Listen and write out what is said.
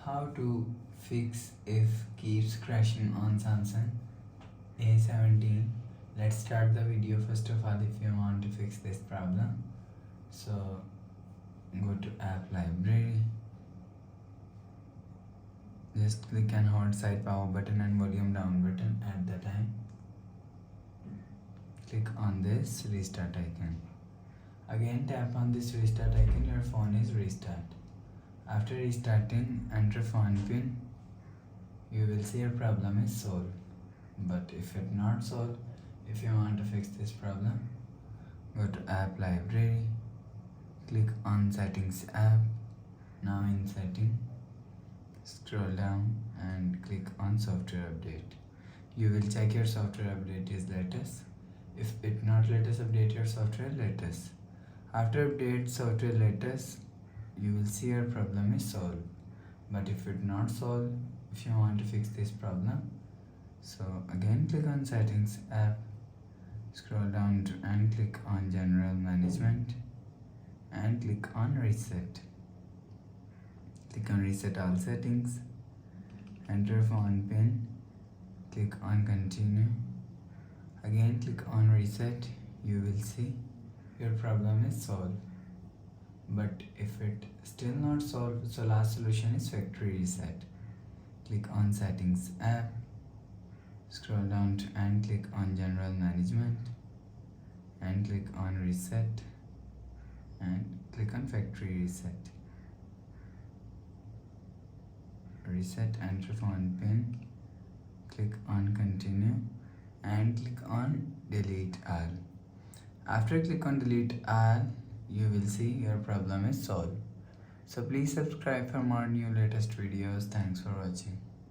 How to fix if keeps crashing on Samsung A17. Let's start the video. First of all, if you want to fix this problem, so go to app library, just click and hold side power button and volume down button at the time. Click on this restart icon. Again tap on this restart icon, your phone is restart. After restarting, enter phone pin. You will see your problem is solved. But if it not solved, if you want to fix this problem, go to app library, click on settings app. Now in setting, scroll down and click on software update. You will check your software update is latest. If it not latest, update your software latest. After update software latest, you will see your problem is solved. But if it not solved, if you want to fix this problem, so again click on settings app, scroll down and click on general management and click on reset. Click on reset all settings, enter phone pin, click on continue, again click on reset. You will see your problem is solved. But if it still not solved, so last solution is factory reset. Click on settings app, scroll down and click on general management and click on reset and click on factory reset. Reset, enter phone pin, click on continue and click on delete all. After click on delete all, you will see your problem is solved. So please subscribe for more new latest videos. Thanks for watching.